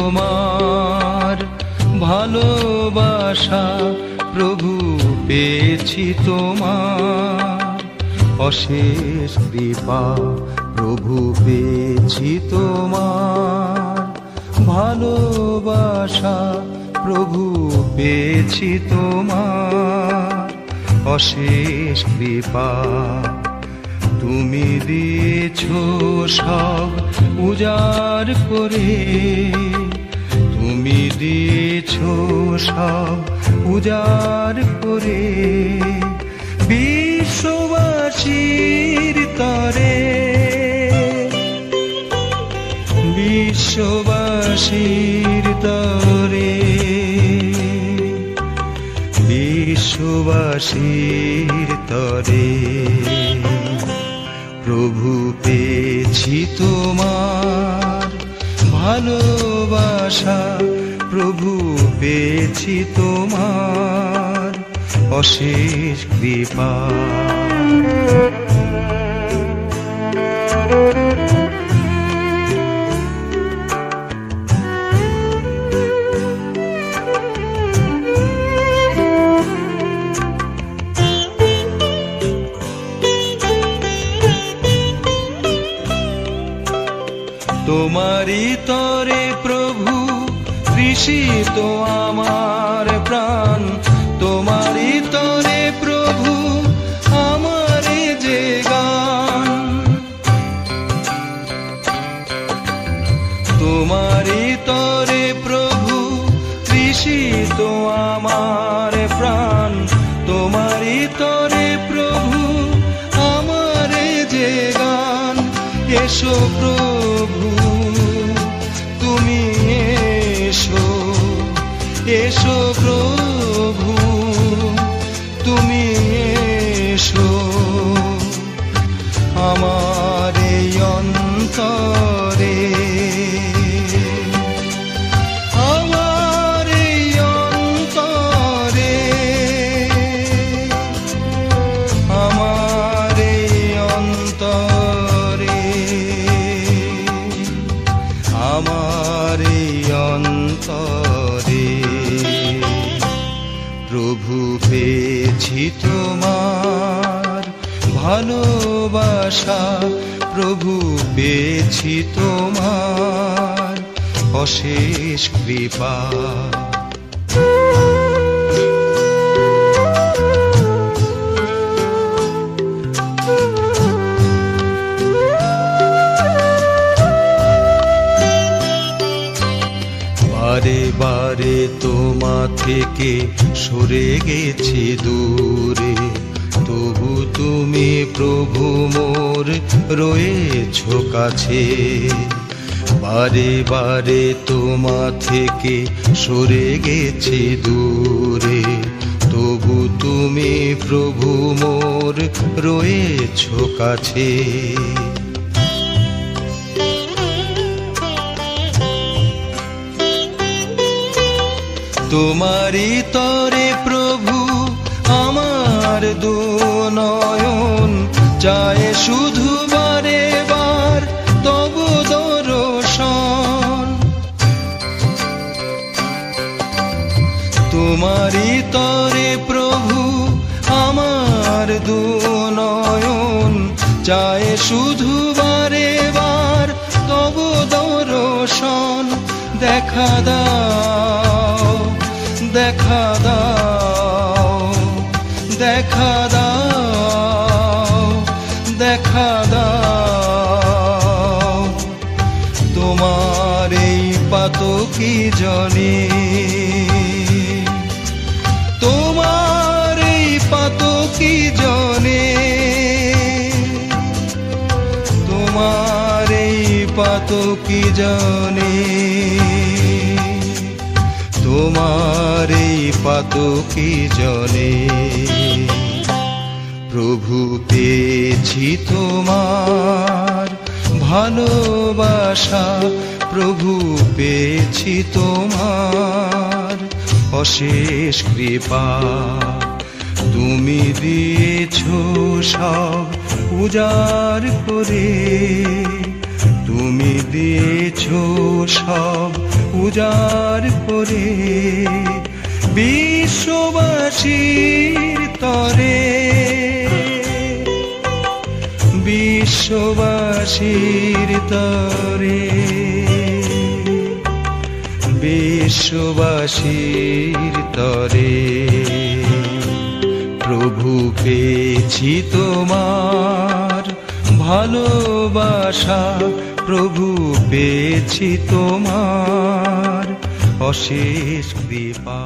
তোমার ভালোবাসা প্রভু পেয়েছি তোমার অশেষ কৃপা প্রভু পেয়েছি তোমার ভালোবাসা প্রভু পেয়েছি তোমার অশেষ কৃপা তুমি দিয়েছো সব উজাড় করে তুমি দিয়েছো সব উজাড় করে বিশ্ববাসীর তরে বিশ্ববাসীর তরে বিশ্ববাসীর তরে প্রভু পেয়েছি তোমার ভালোবাসা প্রভু পেয়েছি তোমার অশেষ কৃপা তোমারি তরে প্রভু তৃষিত আমার প্রাণ তোমারি তরে প্রভু আমার যে গান তোমারি তরে প্রভু তৃষিত আমার প্রাণ তোমারি তরে প্রভু আমার যে গান এসো প্রভু তুমি এসো এসো প্রভু তুমি এসো আমার এই অন্তরে আমার এই অন্তরে আমার এই অন্তরে আমার এই অন্তরে প্রভু পেয়েছি তোমার ভালোবাসা প্রভু পেয়েছি তোমার অশেষ কৃপা বারে বারে তোমা থেকে সরে গেছি দূরে তবু তুমি প্রভু মোর রয়েছো কাছে বারে বারে তোমা থেকে সরে গেছি দূরে তবু তুমি প্রভু মোর রয়েছো কাছে তোমারি তরে প্রভু আমার দুনয়ন চায় শুধু বারে বার তবু দর্শন তোমারি তরে প্রভু আমার দুনয়ন চায় শুধু বারে বার তবু দর্শন দেখা দাও দেখা দাও দেখা দাও দেখা দাও তোমার এই পাতকি জনে তোমার এই পাতকি জনে তোমার এই পাতকি জনে তোমার এই পাতকি জনে প্রভু পেয়েছি তোমার ভালোবাসা প্রভু পেয়েছি তোমার অশেষ কৃপা তুমি দিয়েছো সব উজাড় করে তুমি দিয়েছো সব উজাড় করে বিশ্ববাসীর তরে, বিশ্ববাসীর তরে, বিশ্ববাসীর তরে। প্রভু পেয়েছি তোমার ভালোবাসা, প্রভু পেয়েছি তোমার অশেষ কৃপা।